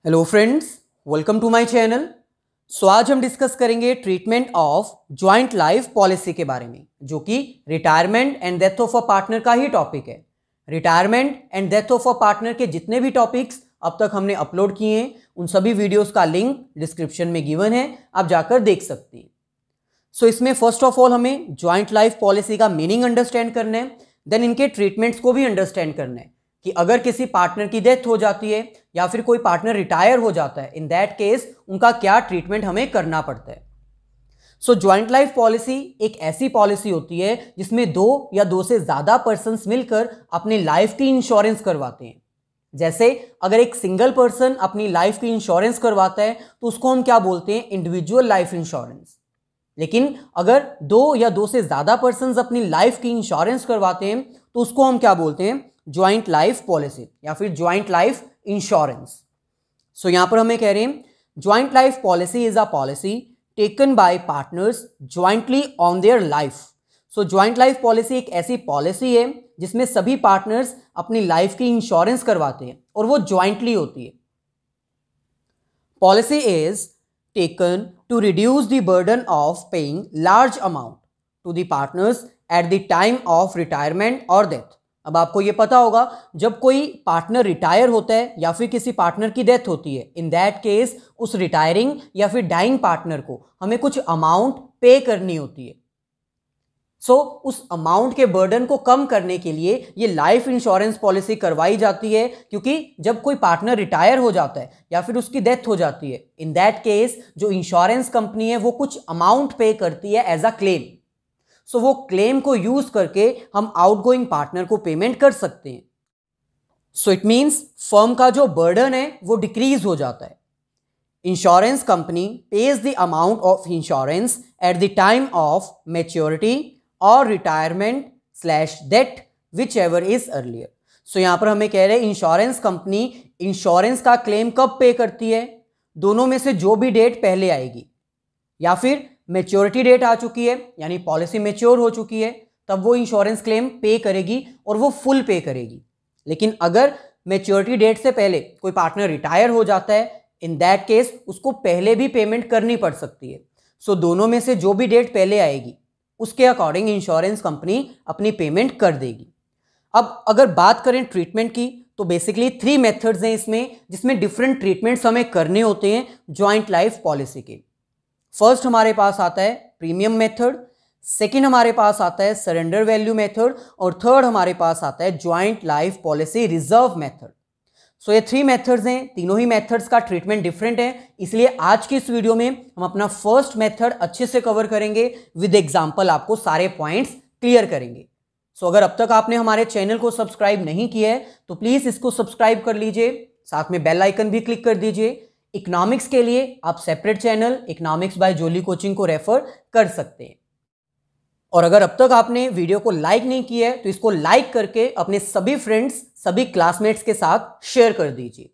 Hello friends, welcome to my channel. आज हम discuss करेंगे treatment of joint life policy के बारे में, जो कि retirement and death of a partner का ही टॉपिक है। Retirement and death of a partner के जितने भी टॉपिक्स अब तक हमने अपलोड किए हैं, उन सभी वीडियोस का लिंक डिस्क्रिप्शन में गिवन है, आप जाकर देख सकते हैं। इसमें फर्स्ट ऑफ ऑल हमें जॉइंट लाइफ पॉलिसी का मीनिंग अंडरस्टैंड करना है, देन इनके ट्रीटमेंट्स को भी अंडरस्टैंड करना है कि अगर किसी पार्टनर की डेथ हो जाती है या फिर कोई पार्टनर रिटायर हो जाता है, इन दैट केस उनका क्या ट्रीटमेंट हमें करना पड़ता है। जॉइंट लाइफ पॉलिसी एक ऐसी पॉलिसी होती है जिसमें दो या दो से ज्यादा पर्सन्स मिलकर अपनी लाइफ की इंश्योरेंस करवाते हैं। जैसे अगर एक सिंगल पर्सन अपनी लाइफ की इंश्योरेंस करवाता है तो उसको हम क्या बोलते हैं, इंडिविजुअल लाइफ इंश्योरेंस। लेकिन अगर दो या दो से ज्यादा पर्सन्स अपनी लाइफ की इंश्योरेंस करवाते हैं तो उसको हम क्या बोलते हैं, ज्वाइंट लाइफ पॉलिसी या फिर ज्वाइंट लाइफ इंश्योरेंस। यहां पर हमें कह रहे हैं joint life policy is a policy taken by partners jointly on their life. Joint life policy एक ऐसी पॉलिसी है जिसमें सभी पार्टनर्स अपनी लाइफ की इंश्योरेंस करवाते हैं और वो ज्वाइंटली होती है। Policy is taken to reduce the burden of paying large amount to the partners at the time of retirement or death। अब आपको ये पता होगा, जब कोई पार्टनर रिटायर होता है या फिर किसी पार्टनर की डेथ होती है, इन दैट केस उस रिटायरिंग या फिर डाइंग पार्टनर को हमें कुछ अमाउंट पे करनी होती है। उस अमाउंट के बर्डन को कम करने के लिए ये लाइफ इंश्योरेंस पॉलिसी करवाई जाती है, क्योंकि जब कोई पार्टनर रिटायर हो जाता है या फिर उसकी डेथ हो जाती है, इन दैट केस जो इंश्योरेंस कंपनी है वो कुछ अमाउंट पे करती है एज अ क्लेम। वो क्लेम को यूज करके हम आउटगोइंग पार्टनर को पेमेंट कर सकते हैं। इट मींस फर्म का जो बर्डन है वो डिक्रीज हो जाता है। Insurance company pays the amount of insurance at the time of maturity और retirement slash death whichever is earlier. यहां पर हमें कह रहे हैं इंश्योरेंस कंपनी इंश्योरेंस का क्लेम कब पे करती है, दोनों में से जो भी डेट पहले आएगी, या फिर मैच्योरिटी डेट आ चुकी है यानी पॉलिसी मैच्योर हो चुकी है तब वो इंश्योरेंस क्लेम पे करेगी और वो फुल पे करेगी। लेकिन अगर मैच्योरिटी डेट से पहले कोई पार्टनर रिटायर हो जाता है, इन दैट केस उसको पहले भी पेमेंट करनी पड़ सकती है। दोनों में से जो भी डेट पहले आएगी उसके अकॉर्डिंग इंश्योरेंस कंपनी अपनी पेमेंट कर देगी। अब अगर बात करें ट्रीटमेंट की, तो बेसिकली 3 मेथड्स हैं इसमें, जिसमें डिफरेंट ट्रीटमेंट्स हमें करने होते हैं ज्वाइंट लाइफ पॉलिसी के। फर्स्ट हमारे पास आता है प्रीमियम मेथड, सेकंड हमारे पास आता है सरेंडर वैल्यू मेथड, और थर्ड हमारे पास आता है joint life policy reserve method. ये 3 मेथड्स हैं, तीनों ही मेथड्स का ट्रीटमेंट डिफरेंट है, इसलिए आज की इस वीडियो में हम अपना फर्स्ट मेथड अच्छे से कवर करेंगे, विद एग्जांपल आपको सारे पॉइंट्स क्लियर करेंगे। अगर अब तक आपने हमारे चैनल को सब्सक्राइब नहीं किया है तो प्लीज इसको सब्सक्राइब कर लीजिए, साथ में बेल आइकन भी क्लिक कर दीजिए। इकोनॉमिक्स के लिए आप सेपरेट चैनल इकोनॉमिक्स बाय जोली कोचिंग को रेफर कर सकते हैं। और अगर अब तक आपने वीडियो को लाइक नहीं किया है तो इसको लाइक करके अपने सभी फ्रेंड्स, सभी क्लासमेट्स के साथ शेयर कर दीजिए।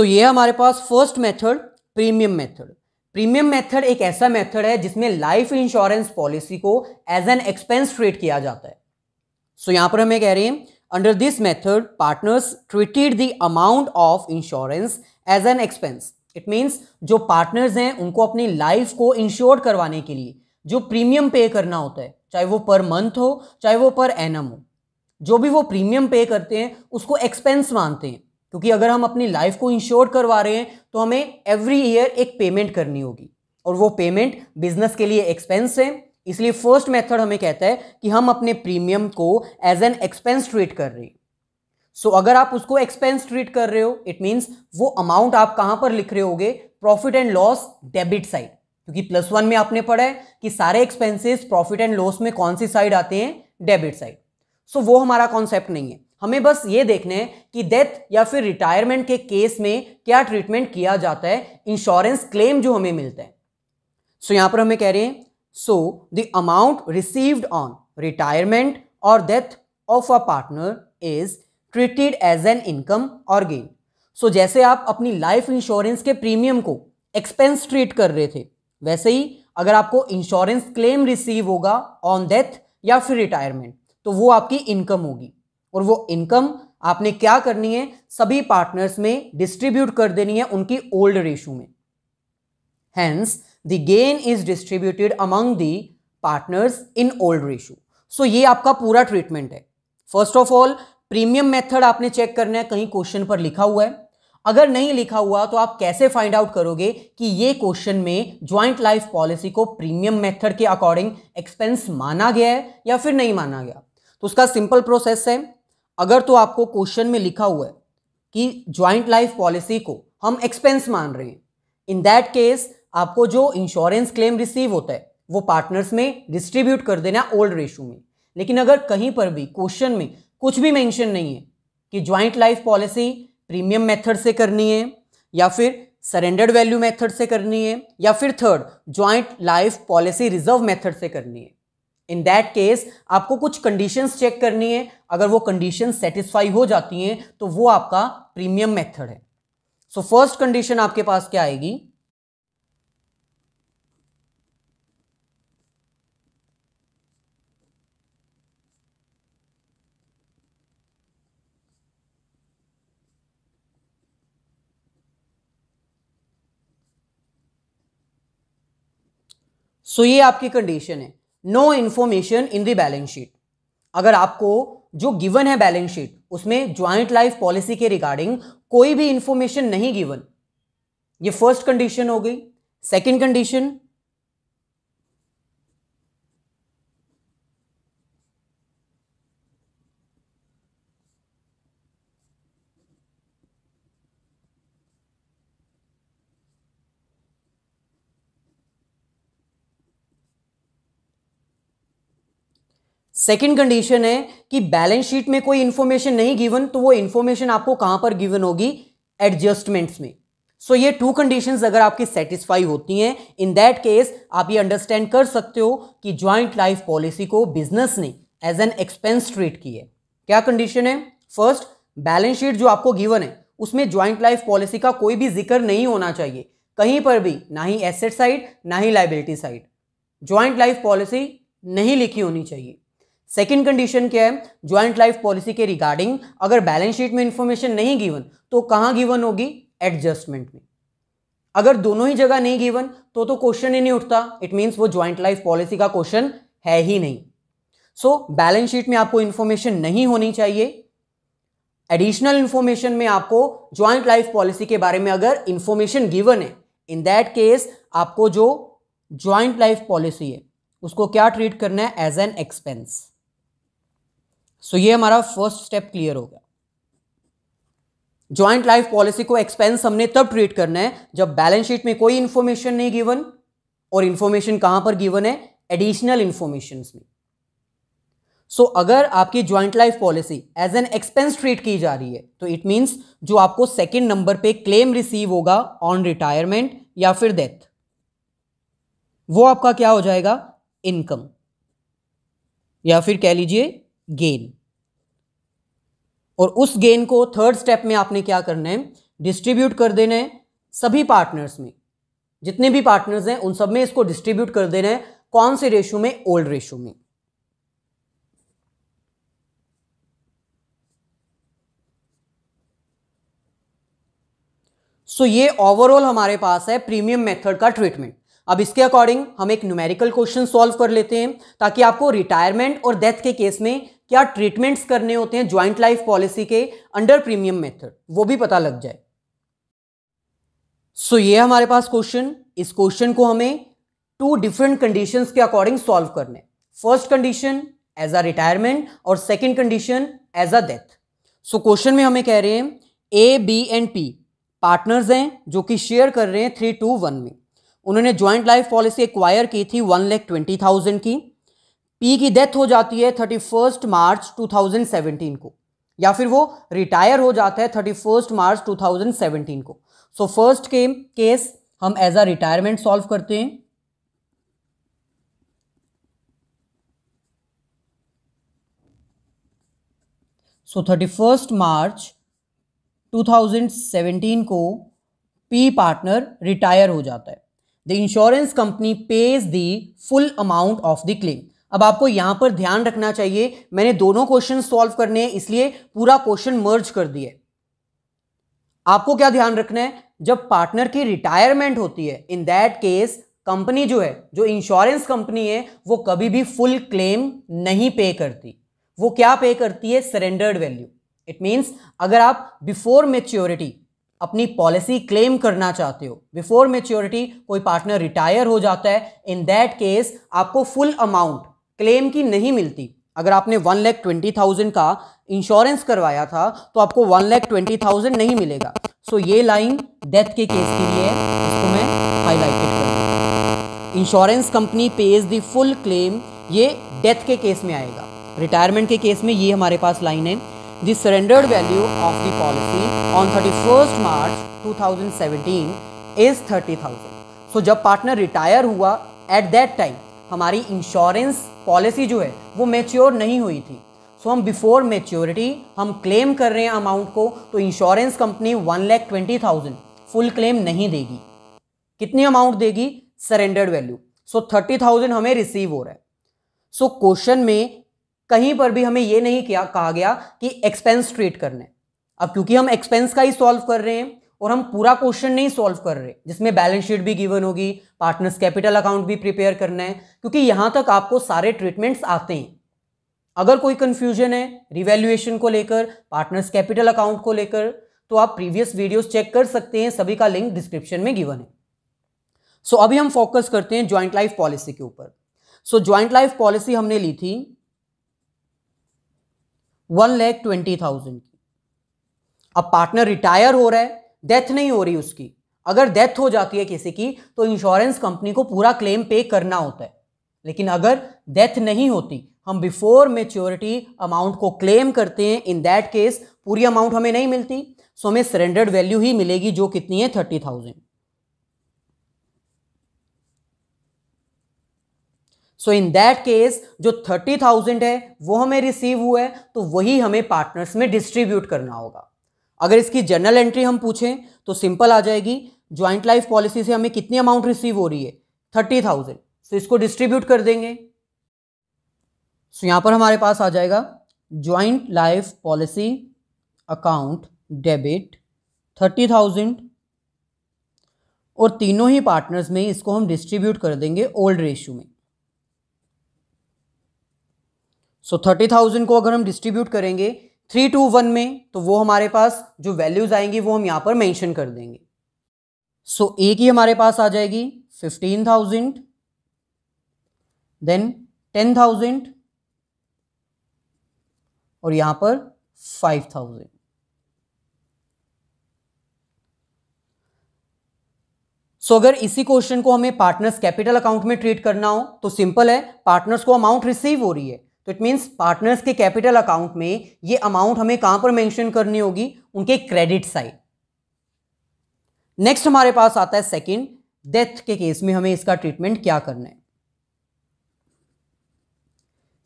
ये हमारे पास first method premium method. Premium method एक ऐसा मेथड है जिसमें लाइफ इंश्योरेंस पॉलिसी को एज एन एक्सपेंस ट्रीट किया जाता है। यहां पर हमें कह रहे हैं under this method partners treated the amount of insurance as an expense. It means जो पार्टनर्स हैं उनको अपनी लाइफ को इंश्योर करवाने के लिए जो प्रीमियम पे करना होता है, चाहे वो पर मंथ हो चाहे वो पर एनम हो, जो भी वो प्रीमियम पे करते हैं उसको एक्सपेंस मानते हैं, क्योंकि अगर हम अपनी लाइफ को इंश्योर करवा रहे हैं तो हमें एवरी ईयर एक पेमेंट करनी होगी और वो पेमेंट बिजनेस के लिए एक्सपेंस है। इसलिए फर्स्ट मेथड हमें कहता है कि हम अपने प्रीमियम को एज एन एक्सपेंस ट्रीट कर रहे हैं। अगर आप उसको एक्सपेंस ट्रीट कर रहे हो, इट मींस वो अमाउंट आप कहां पर लिख रहे होगे, profit and loss debit side, क्योंकि +1 में आपने पढ़ा है कि सारे एक्सपेंसेस प्रॉफिट एंड लॉस में कौन सी साइड आते हैं, डेबिट साइड। वो हमारा कॉन्सेप्ट नहीं है, हमें बस ये देखना है कि डेथ या फिर रिटायरमेंट के केस में क्या ट्रीटमेंट किया जाता है, इंश्योरेंस क्लेम जो हमें मिलता है। यहां पर हमें कह रहे हैं the amount received on retirement और death of a partner is treated as an income और गेन। जैसे आप अपनी लाइफ इंश्योरेंस के प्रीमियम को एक्सपेंस ट्रीट कर रहे थे, वैसे ही अगर आपको इंश्योरेंस क्लेम रिसीव होगा ऑन डेथ या फिर रिटायरमेंट तो वो आपकी इनकम होगी, और वो इनकम आपने क्या करनी है, सभी पार्टनर्स में डिस्ट्रीब्यूट कर देनी है उनकी ओल्ड रेशो में। Hence the gain is distributed among the partners in old ratio. So ये आपका पूरा ट्रीटमेंट है। First of all premium method आपने चेक करना है, कहीं क्वेश्चन पर लिखा हुआ है। अगर नहीं लिखा हुआ तो आप कैसे फाइंड आउट करोगे कि ये क्वेश्चन में ज्वाइंट लाइफ पॉलिसी को प्रीमियम मेथड के अकॉर्डिंग एक्सपेंस माना गया है या फिर नहीं माना गया। तो उसका सिंपल प्रोसेस है, अगर तो आपको क्वेश्चन में लिखा हुआ है कि ज्वाइंट लाइफ पॉलिसी को हम एक्सपेंस मान रहे हैं, इन दैट केस आपको जो इंश्योरेंस क्लेम रिसीव होता है वो पार्टनर्स में डिस्ट्रीब्यूट कर देना ओल्ड रेशो में। लेकिन अगर कहीं पर भी क्वेश्चन में कुछ भी मेंशन नहीं है कि joint life policy premium method से करनी है या फिर सरेंडर्ड वैल्यू मेथड से करनी है या फिर third joint life policy reserve method से करनी है, इन दैट केस आपको कुछ कंडीशंस चेक करनी है। अगर वो कंडीशंस सेटिस्फाई हो जाती हैं तो वो आपका प्रीमियम मेथड है। सो फर्स्ट कंडीशन आपके पास क्या आएगी, सो ये आपकी कंडीशन है, no information in the balance sheet. अगर आपको जो गिवन है बैलेंस शीट उसमें ज्वाइंट लाइफ पॉलिसी के रिगार्डिंग कोई भी इंफॉर्मेशन नहीं गिवन, ये फर्स्ट कंडीशन हो गई। सेकंड कंडीशन, सेकंड कंडीशन है कि बैलेंस शीट में कोई इंफॉर्मेशन नहीं गिवन, तो वो इंफॉर्मेशन आपको कहां पर गिवन होगी, एडजस्टमेंट्स में। सो ये टू कंडीशंस अगर आपकी सेटिस्फाई होती हैं, इन दैट केस आप ये अंडरस्टैंड कर सकते हो कि ज्वाइंट लाइफ पॉलिसी को बिजनेस ने एज एन एक्सपेंस ट्रीट की है। क्या कंडीशन है, फर्स्ट बैलेंस शीट जो आपको गिवन है उसमें ज्वाइंट लाइफ पॉलिसी का कोई भी जिक्र नहीं होना चाहिए कहीं पर भी, ना ही एसेट साइड ना ही liability side, joint life policy नहीं लिखी होनी चाहिए। सेकेंड कंडीशन क्या है, ज्वाइंट लाइफ पॉलिसी के रिगार्डिंग अगर बैलेंस शीट में इंफॉर्मेशन नहीं गिवन तो कहां गिवन होगी, एडजस्टमेंट में। अगर दोनों ही जगह नहीं गिवन तो क्वेश्चन ही नहीं उठता, इट मींस वो ज्वाइंट लाइफ पॉलिसी का क्वेश्चन है ही नहीं। सो बैलेंस शीट में आपको इंफॉर्मेशन नहीं होनी चाहिए। एडिशनल इंफॉर्मेशन में आपको ज्वाइंट लाइफ पॉलिसी के बारे में अगर इंफॉर्मेशन गिवन है, इन दैट केस आपको जो ज्वाइंट लाइफ पॉलिसी है उसको क्या ट्रीट करना है, एज एन एक्सपेंस। सो ये हमारा फर्स्ट स्टेप क्लियर हो गया। ज्वाइंट लाइफ पॉलिसी को एक्सपेंस हमने तब ट्रीट करना है जब बैलेंस शीट में कोई इंफॉर्मेशन नहीं गिवन, और इंफॉर्मेशन कहां पर गिवन है, एडिशनल इंफॉर्मेशन में। सो अगर आपकी joint life policy as an expense treat की जा रही है तो इट मींस जो आपको सेकेंड नंबर पे क्लेम रिसीव होगा ऑन रिटायरमेंट या फिर डेथ, वो आपका क्या हो जाएगा, इनकम, या फिर कह लीजिए गेन। और उस गेन को थर्ड स्टेप में आपने क्या करना है, डिस्ट्रीब्यूट कर देना है सभी पार्टनर्स में, जितने भी पार्टनर्स हैं उन सब में इसको डिस्ट्रीब्यूट कर देना है। कौन से रेशो में, ओल्ड रेशो में। सो ये ओवरऑल हमारे पास है प्रीमियम मेथड का ट्रीटमेंट। अब इसके अकॉर्डिंग हम एक न्यूमेरिकल क्वेश्चन सॉल्व कर लेते हैं ताकि आपको रिटायरमेंट और डेथ के केस में क्या ट्रीटमेंट्स करने होते हैं ज्वाइंट लाइफ पॉलिसी के अंडर प्रीमियम मेथड, वो भी पता लग जाए। सो ये हमारे पास क्वेश्चन, इस क्वेश्चन को हमें टू डिफरेंट कंडीशंस के अकॉर्डिंग सॉल्व करना है। First condition as a retirement और second condition as a death. So question में हमें कह रहे हैं A, B and P partners हैं जो कि शेयर कर रहे हैं 3-2-1 में। उन्होंने ज्वाइंट लाइफ पॉलिसी एक्वायर की थी 1,20,000 की। पी की डेथ हो जाती है 31 मार्च 2017 को, या फिर वो रिटायर हो जाता है 31 मार्च 2017 को। सो फर्स्ट केस हम एज अ रिटायरमेंट सॉल्व करते हैं। सो 31 मार्च 2017 को पी पार्टनर रिटायर हो जाता है। The insurance company pays the full amount of the claim. अब आपको यहां पर ध्यान रखना चाहिए, मैंने दोनों क्वेश्चन सॉल्व करने हैं इसलिए पूरा क्वेश्चन मर्ज कर दिए। आपको क्या ध्यान रखना है, जब पार्टनर की रिटायरमेंट होती है इन दैट केस कंपनी जो है, जो इंश्योरेंस कंपनी है, वो कभी भी फुल क्लेम नहीं पे करती। वो क्या पे करती है, सरेंडर्ड वैल्यू। इट मींस अगर आप बिफोर मैच्योरिटी अपनी पॉलिसी क्लेम करना चाहते हो, बिफोर मैच्योरिटी कोई पार्टनर रिटायर हो जाता है, इन दैट केस आपको फुल अमाउंट क्लेम की नहीं मिलती। अगर आपने 1,20,000 का इंश्योरेंस करवाया था तो आपको 1,20,000 नहीं मिलेगा। सो ये लाइन डेथ के केस के लिए है, इसको मैं हाईलाइटेड कर दूं। Insurance company pays the full claim, ये डेथ के केस में आएगा। रिटायरमेंट के केस में ये हमारे पास लाइन है, the surrendered value of the policy on 31 March 2017 is 30,000। सो जब पार्टनर रिटायर हुआ एट दैट टाइम हमारी इंश्योरेंस पॉलिसी जो है वो मैच्योर नहीं हुई थी। सो हम बिफोर मैच्योरिटी हम क्लेम कर रहे हैं अमाउंट को, तो इंश्योरेंस कंपनी 1,20,000 फुल क्लेम नहीं देगी। कितनी अमाउंट देगी, सरेंडर्ड वैल्यू। सो 30,000 हमें रिसीव हो रहा है। सो क्वेश्चन में कहीं पर भी हमें यह नहीं कहा गया कि एक्सपेंस ट्रीट करना है। अब क्योंकि हम एक्सपेंस का ही सॉल्व कर रहे हैं और हम पूरा क्वेश्चन नहीं सॉल्व कर रहे जिसमें बैलेंस शीट भी गिवन होगी, पार्टनर्स कैपिटल अकाउंट भी प्रिपेयर करना है, क्योंकि यहां तक आपको सारे ट्रीटमेंट्स आते हैं। अगर कोई कंफ्यूजन है रिवैल्यूएशन को लेकर, पार्टनर्स कैपिटल अकाउंट को लेकर, तो आप प्रीवियस वीडियोस चेक कर सकते हैं, सभी का लिंक डिस्क्रिप्शन में गिवन है। सो अभी हम फोकस करते हैं ज्वाइंट लाइफ पॉलिसी के ऊपर। सो ज्वाइंट लाइफ पॉलिसी हमने ली थी 1,20,000 की। अब पार्टनर रिटायर हो रहा है, डेथ नहीं हो रही उसकी। अगर डेथ हो जाती है किसी की तो इंश्योरेंस कंपनी को पूरा क्लेम पे करना होता है, लेकिन अगर डेथ नहीं होती, हम बिफोर मैच्योरिटी अमाउंट को क्लेम करते हैं, इन दैट केस पूरी अमाउंट हमें नहीं मिलती। सो हमें सरेंडर्ड वैल्यू ही मिलेगी, जो कितनी है, 30,000। सो इन दैट केस जो 30,000 है वो हमें रिसीव हुआ है, तो वही हमें पार्टनर्स में डिस्ट्रीब्यूट करना होगा। अगर इसकी जर्नल एंट्री हम पूछें तो सिंपल आ जाएगी, ज्वाइंट लाइफ पॉलिसी से हमें कितनी अमाउंट रिसीव हो रही है, 30,000। सो इसको डिस्ट्रीब्यूट कर देंगे। सो यहां पर हमारे पास आ जाएगा joint life policy account debit 30,000, और तीनों ही पार्टनर्स में इसको हम डिस्ट्रीब्यूट कर देंगे ओल्ड रेशियो में। सो 30,000 को अगर हम डिस्ट्रीब्यूट करेंगे 3:1 में, तो वो हमारे पास जो वैल्यूज आएंगी वो हम यहां पर मेंशन कर देंगे। सो ए की हमारे पास आ जाएगी 15,000, देन 10,000 और यहां पर 5,000। सो अगर इसी क्वेश्चन को हमें पार्टनर्स कैपिटल अकाउंट में ट्रीट करना हो तो सिंपल है, पार्टनर्स को अमाउंट रिसीव हो रही है, तो इट मींस पार्टनर्स के कैपिटल अकाउंट में ये अमाउंट हमें कहां पर मेंशन करनी होगी, उनके क्रेडिट साइड। नेक्स्ट हमारे पास आता है सेकंड, डेथ के केस में हमें इसका ट्रीटमेंट क्या करना है।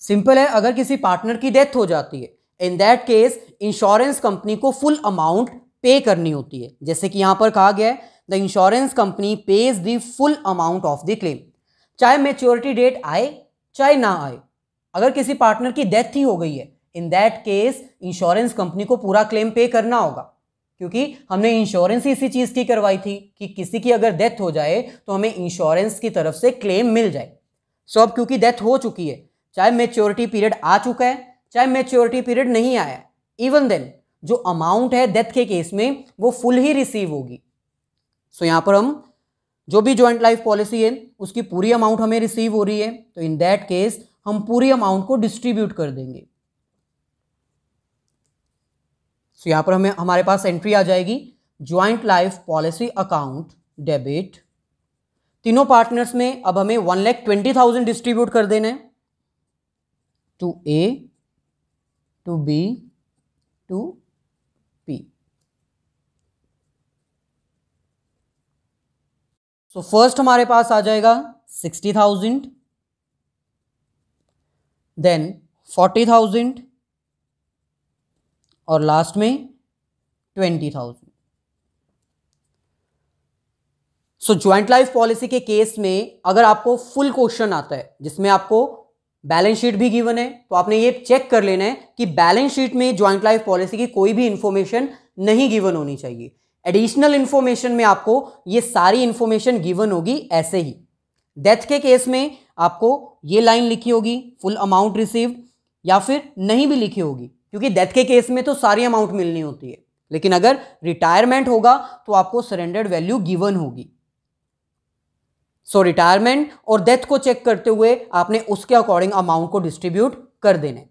सिंपल है, अगर किसी पार्टनर की डेथ हो जाती है, in that case insurance company को फुल अमाउंट पे करनी होती है। जैसे कि यहां पर कहा गया है, the insurance company pays the full amount of the claim, चाहे मैच्योरिटी डेट आए चाहे ना आए। अगर किसी पार्टनर की डेथ ही हो गई है, in that case insurance company को पूरा क्लेम पे करना होगा, क्योंकि हमने इंश्योरेंस ही इसी चीज की करवाई थी कि किसी की अगर डेथ हो जाए तो हमें इंश्योरेंस की तरफ से क्लेम मिल जाए। सो अब क्योंकि डेथ हो चुकी है, चाहे मैच्योरिटी पीरियड आ चुका है चाहे मैच्योरिटी पीरियड नहीं आया, इवन देन जो अमाउंट है डेथ के केस में वो फुल ही रिसीव होगी। सो यहां पर हम जो भी ज्वाइंट लाइफ पॉलिसी है उसकी पूरी अमाउंट हमें रिसीव हो रही है, तो इन दैट केस हम पूरी अमाउंट को डिस्ट्रीब्यूट कर देंगे। सो यहां पर हमें हमारे पास एंट्री आ जाएगी joint life policy account debit, तीनों पार्टनर्स में अब हमें 1,20,000 डिस्ट्रीब्यूट कर देना है, to A, to B, to P. So first हमारे पास आ जाएगा 60,000, देन 40,000 और लास्ट में 20,000। सो ज्वाइंट लाइफ पॉलिसी के केस में अगर आपको फुल क्वेश्चन आता है जिसमें आपको बैलेंस शीट भी गिवन है, तो आपने ये चेक कर लेना है कि बैलेंस शीट में ज्वाइंट लाइफ पॉलिसी की कोई भी इंफॉर्मेशन नहीं गिवन होनी चाहिए। एडिशनल इंफॉर्मेशन में आपको ये सारी इंफॉर्मेशन गिवन होगी ऐसे ही। डेथ के केस में आपको ये लाइन लिखी होगी फुल अमाउंट रिसीव्ड, या फिर नहीं भी लिखी होगी, क्योंकि डेथ के केस में तो सारी अमाउंट मिलनी होती है, लेकिन अगर रिटायरमेंट होगा तो आपको सरेंडर्ड वैल्यू गिवन होगी। सो रिटायरमेंट और डेथ को चेक करते हुए आपने उसके अकॉर्डिंग अमाउंट को डिस्ट्रीब्यूट कर देना है,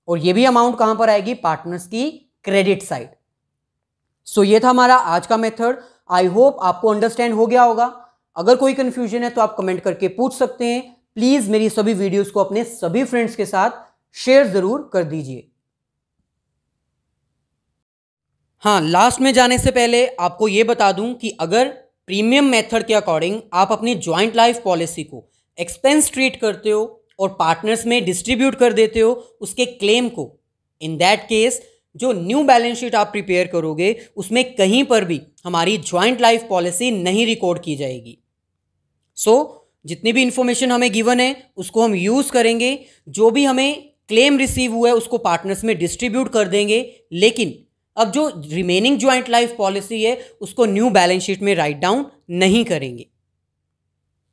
और ये भी अमाउंट कहां पर आएगी, पार्टनर्स की क्रेडिट साइड। सो ये था हमारा आज का मेथड। आई होप आपको अंडरस्टैंड हो गया होगा। अगर कोई कंफ्यूजन है तो आप कमेंट करके पूछ सकते हैं। प्लीज मेरी सभी वीडियोस को अपने सभी फ्रेंड्स के साथ शेयर जरूर कर दीजिए। हाँ, लास्ट में जाने से पहले आपको यह बता दूं कि अगर प्रीमियम मेथड के अकॉर्डिंग आप अपनी ज्वाइंट लाइफ पॉलिसी को एक्सपेंस ट्रीट करते हो और पार्टनर्स में डिस्ट्रीब्यूट कर देते हो उसके क्लेम को, इन दैट केस जो न्यू बैलेंस शीट आप प्रिपेयर करोगे उसमें कहीं पर भी हमारी ज्वाइंट लाइफ पॉलिसी नहीं रिकॉर्ड की जाएगी। सो जितनी भी इंफॉर्मेशन हमें गिवन है उसको हम यूज़ करेंगे, जो भी हमें क्लेम रिसीव हुआ है उसको पार्टनर्स में डिस्ट्रीब्यूट कर देंगे, लेकिन अब जो रिमेनिंग ज्वाइंट लाइफ पॉलिसी है उसको न्यू बैलेंस शीट में राइट डाउन नहीं करेंगे।